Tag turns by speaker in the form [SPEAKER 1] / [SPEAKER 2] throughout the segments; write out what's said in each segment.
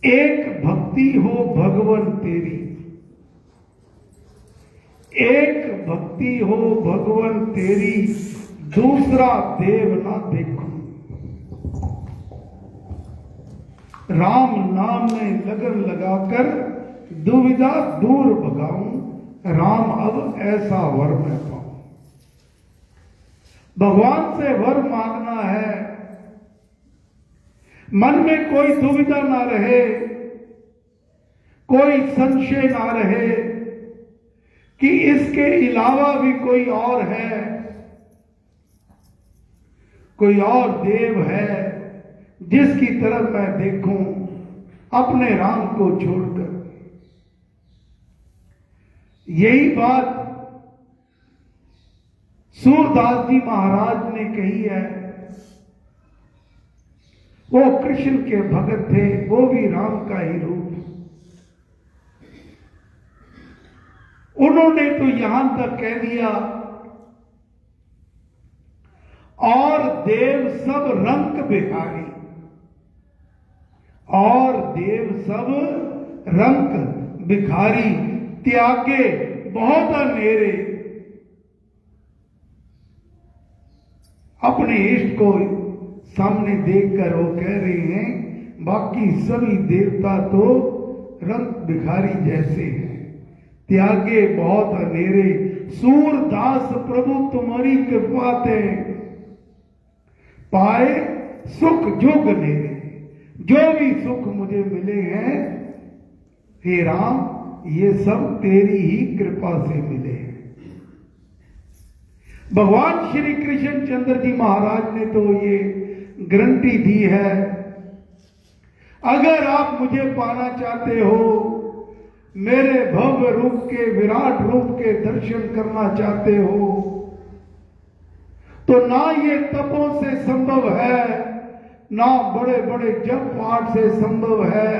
[SPEAKER 1] एक भक्ति हो भगवन तेरी, एक भक्ति हो भगवन तेरी, दूसरा देव ना देखूं। राम नाम में लगन लगाकर दुविधा दूर भगाऊं, राम अब ऐसा वर मैं पाऊं। भगवान से वर मांगना है, मन में कोई दुविधा ना रहे, कोई संशय ना रहे कि इसके अलावा भी कोई और है, कोई और देव है जिसकी तरफ मैं देखूं अपने राम को छोड़कर। यही बात सूरदास जी महाराज ने कही है। वो कृष्ण के भगत थे, वो भी राम का ही रूप। उन्होंने तो यहां तक कह दिया, और देव सब रंग बिहारी, और देव सब रंग भिखारी, त्यागे बहुत अनेरे। अपने इष्ट को सामने देखकर वो कह रहे हैं, बाकी सभी देवता तो रंग भिखारी जैसे हैं, त्यागे बहुत अनेरे। सूरदास प्रभु तुम्हारी कृपा ते पाए सुख जुग नेरे। जो भी सुख मुझे मिले हैं हे राम, ये सब तेरी ही कृपा से मिले हैं। भगवान श्री कृष्ण चंद्र जी महाराज ने तो ये गारंटी दी है, अगर आप मुझे पाना चाहते हो, मेरे भव्य रूप के, विराट रूप के दर्शन करना चाहते हो, तो ना ये तपों से संभव है, ना बड़े बड़े जप पाठ से संभव है,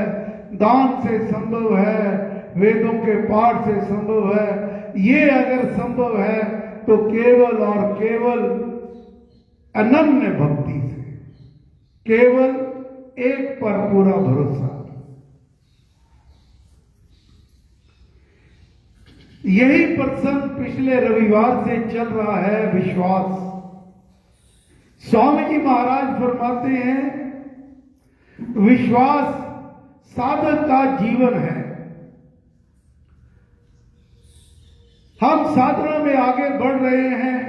[SPEAKER 1] दान से संभव है, वेदों के पाठ से संभव है। ये अगर संभव है तो केवल और केवल अनन्य भक्ति से, केवल एक पर पूरा भरोसा। यही प्रसंग पिछले रविवार से चल रहा है, विश्वास। स्वामी जी महाराज फरमाते हैं, विश्वास साधक का जीवन है। हम साधना में आगे बढ़ रहे हैं,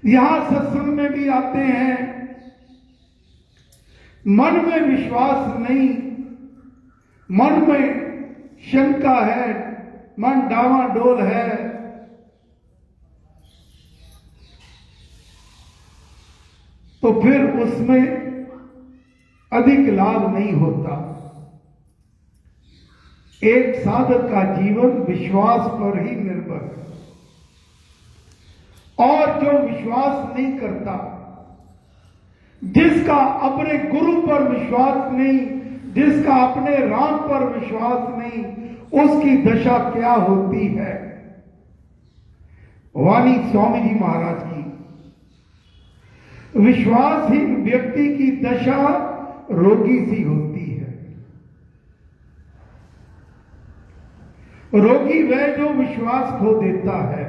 [SPEAKER 1] यहां सत्संग में भी आते हैं, मन में विश्वास नहीं, मन में शंका है, मन डावाडोल है, तो फिर उसमें अधिक लाभ नहीं होता। एक साधक का जीवन विश्वास पर ही निर्भर है, और जो विश्वास नहीं करता, जिसका अपने गुरु पर विश्वास नहीं, जिसका अपने राम पर विश्वास नहीं, उसकी दशा क्या होती है। वाणी स्वामी जी महाराज की, विश्वासहीन व्यक्ति की दशा रोगी सी होती है। रोगी वह जो विश्वास खो देता है,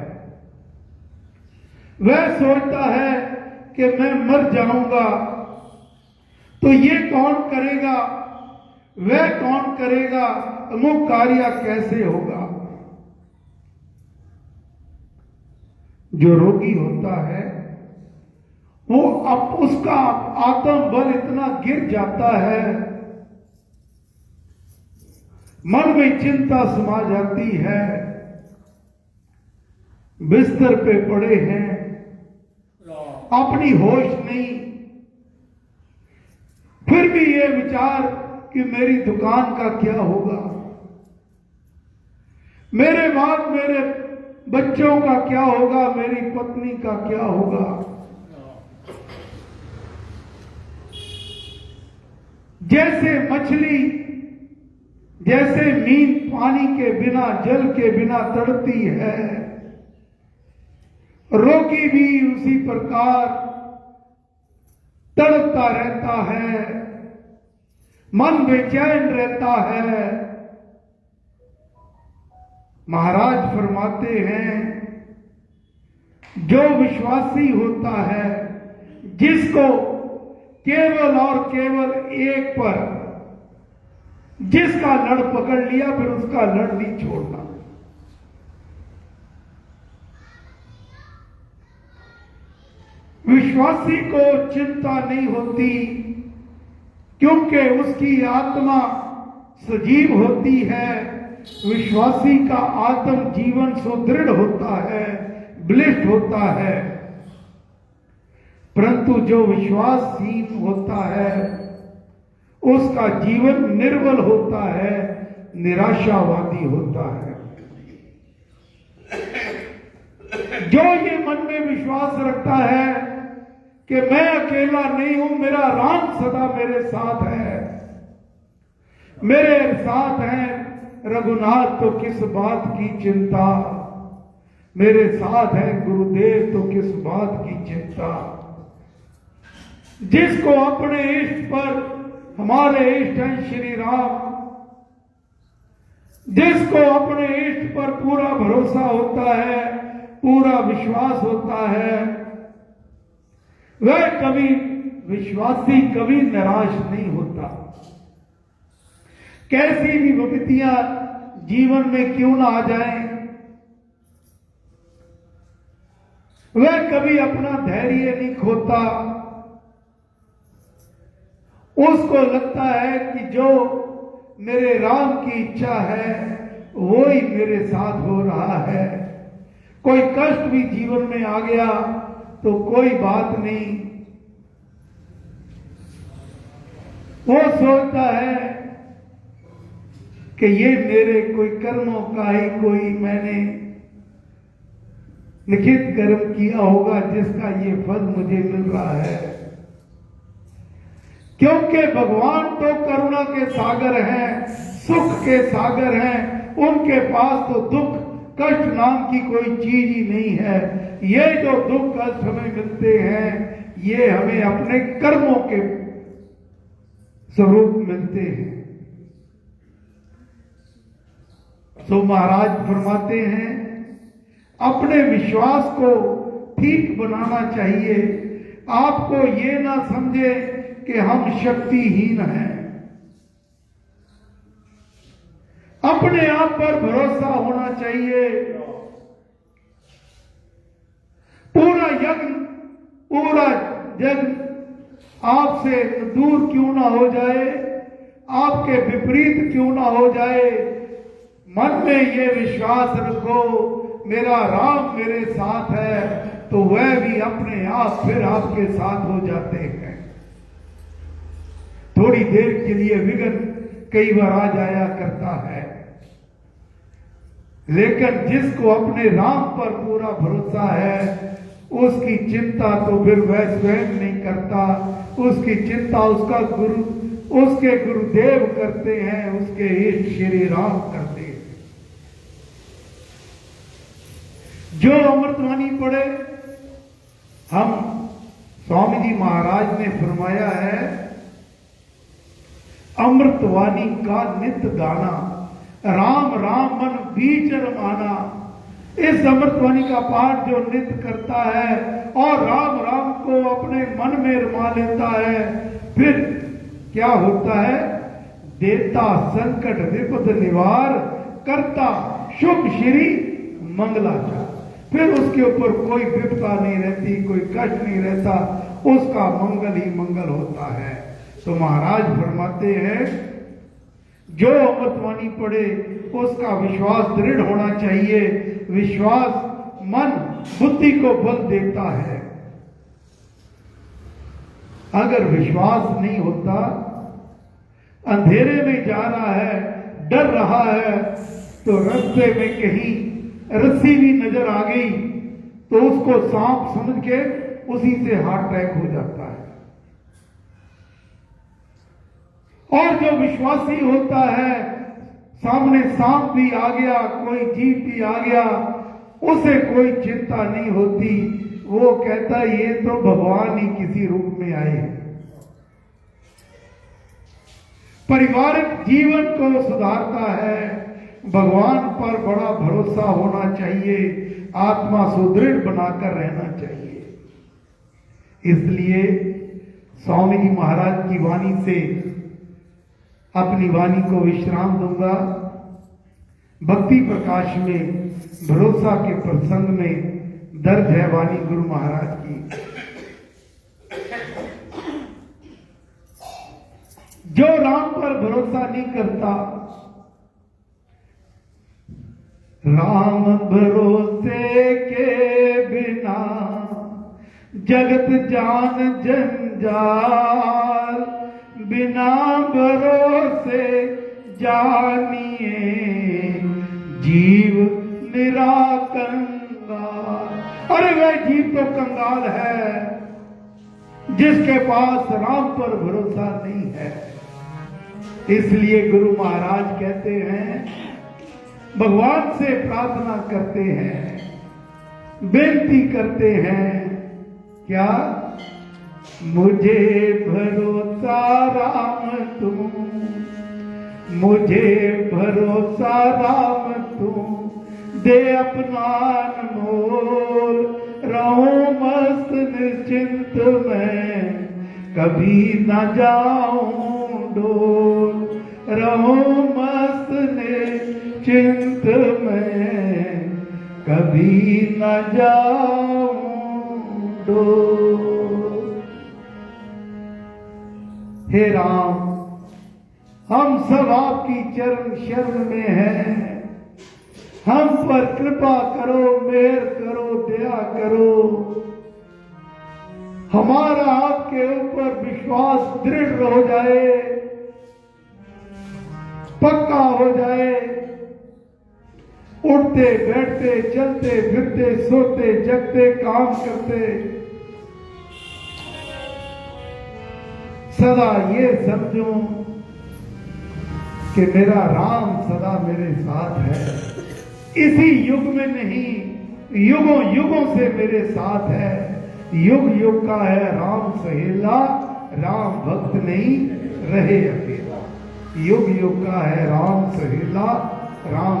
[SPEAKER 1] वह सोचता है कि मैं मर जाऊंगा तो ये कौन करेगा, वह कौन करेगा, अमुक कार्य कैसे होगा। जो रोगी होता है वो अब उसका आत्मबल इतना गिर जाता है, मन में चिंता समा जाती है, बिस्तर पे पड़े हैं, अपनी होश नहीं, फिर भी ये विचार कि मेरी दुकान का क्या होगा, मेरे बाद मेरे बच्चों का क्या होगा, मेरी पत्नी का क्या होगा। जैसे मछली, जैसे मीन पानी के बिना, जल के बिना तड़पती है, रोगी भी उसी प्रकार तड़पता रहता है, मन बेचैन रहता है। महाराज फरमाते हैं, जो विश्वासी होता है, जिसको केवल और केवल एक पर जिसका लड़ पकड़ लिया, फिर उसका लड़ नहीं छोड़ना। विश्वासी को चिंता नहीं होती, क्योंकि उसकी आत्मा सजीव होती है। विश्वासी का आत्म जीवन सुदृढ़ होता है, बलिष्ठ होता है। परंतु जो विश्वासहीन होता है, उसका जीवन निर्बल होता है, निराशावादी होता है। जो ये मन में विश्वास रखता है कि मैं अकेला नहीं हूं, मेरा राम सदा मेरे साथ है, मेरे साथ हैं रघुनाथ, तो किस बात की चिंता, मेरे साथ है गुरुदेव, तो किस बात की चिंता। जिसको अपने इष्ट पर, हमारे इष्ट हैं श्री राम, जिसको अपने इष्ट पर पूरा भरोसा होता है, पूरा विश्वास होता है, वह कभी विश्वासी कभी निराश नहीं होता। कैसी भी विपत्तियां जीवन में क्यों ना आ जाएं, वह कभी अपना धैर्य नहीं खोता। उसको लगता है कि जो मेरे राम की इच्छा है वो ही मेरे साथ हो रहा है। कोई कष्ट भी जीवन में आ गया तो कोई बात नहीं, वो सोचता है कि ये मेरे कोई कर्मों का ही कोई मैंने लिखित कर्म किया होगा जिसका ये फल मुझे मिल रहा है। क्योंकि भगवान तो करुणा के सागर हैं, सुख के सागर हैं, उनके पास तो दुख कष्ट नाम की कोई चीज ही नहीं है। ये जो दुख कष्ट हमें मिलते हैं, ये हमें अपने कर्मों के स्वरूप मिलते हैं। तो महाराज फरमाते हैं, अपने विश्वास को ठीक बनाना चाहिए। आपको ये ना समझे कि हम शक्तिहीन हैं। अपने आप पर भरोसा होना चाहिए। पूरा जग आपसे दूर क्यों ना हो जाए, आपके विपरीत क्यों ना हो जाए, मन में ये विश्वास रखो मेरा राम मेरे साथ है, तो वह भी अपने आप फिर आपके साथ हो जाते हैं। थोड़ी देर के लिए विघ्न कई बार आ जाया करता है, लेकिन जिसको अपने राम पर पूरा भरोसा है, उसकी चिंता तो फिर वह स्वयं नहीं करता। उसकी चिंता उसका गुरु, उसके गुरुदेव करते हैं, उसके इष्ट श्री राम करते हैं। जो अमृतवाणी पढ़े, हम स्वामी जी महाराज ने फरमाया है, अमृतवाणी का नित्य गाना, राम राम मन बीच रमाना। इस अमृतवाणी का पाठ जो नित्य करता है और राम राम को अपने मन में रमा लेता है, फिर क्या होता है, देता संकट विपद निवार, करता शुभ श्री मंगलाचार। फिर उसके ऊपर कोई विपदा नहीं रहती, कोई कष्ट नहीं रहता, उसका मंगल ही मंगल होता है। तो महाराज फरमाते हैं, जो अमृतवाणी पढ़े उसका विश्वास दृढ़ होना चाहिए। विश्वास मन बुद्धि को बल देता है। अगर विश्वास नहीं होता, अंधेरे में जा रहा है, डर रहा है, तो रास्ते में कहीं रस्सी भी नजर आ गई तो उसको सांप समझ के उसी से हार्ट अटैक हो जाता है। और जो विश्वासी होता है, सामने सांप भी आ गया, कोई जीव भी आ गया, उसे कोई चिंता नहीं होती। वो कहता है ये तो भगवान ही किसी रूप में आए हैं। पारिवारिक जीवन को सुधारता है। भगवान पर बड़ा भरोसा होना चाहिए, आत्मा सुदृढ़ बनाकर रहना चाहिए। इसलिए स्वामी जी महाराज की वाणी से अपनी वाणी को विश्राम दूंगा। भक्ति प्रकाश में भरोसा के प्रसंग में दर्ज है वाणी गुरु महाराज की। जो राम पर भरोसा नहीं करता, राम भरोसे के बिना जगत जान जंजाल, बिना भरोसे जानिए जीव निरा कंगाल। अरे वह जीव तो कंगाल है जिसके पास राम पर भरोसा नहीं है। इसलिए गुरु महाराज कहते हैं, भगवान से प्रार्थना करते हैं, बेनती करते हैं, क्या? मुझे भरोसा राम तुम, मुझे भरोसा राम तुम, दे अपना अनमोल, रहूं मस्त निश्चिंत मैं, कभी न जाऊं डोल, रहूं मस्त निश्चिंत मैं, कभी न जाऊं डोल। हे राम, हम सब आपकी चरण शरण में हैं, हम पर कृपा करो, मेहर करो, दया करो। हमारा आपके ऊपर विश्वास दृढ़ हो जाए, पक्का हो जाए। उठते बैठते चलते फिरते सोते जगते काम करते सदा ये समझूं कि मेरा राम सदा मेरे साथ है। इसी युग में नहीं, युगों युगों से मेरे साथ है। युग युग का है राम सहेला, राम भक्त नहीं रहे अकेला। युग युग का है राम सहेला, राम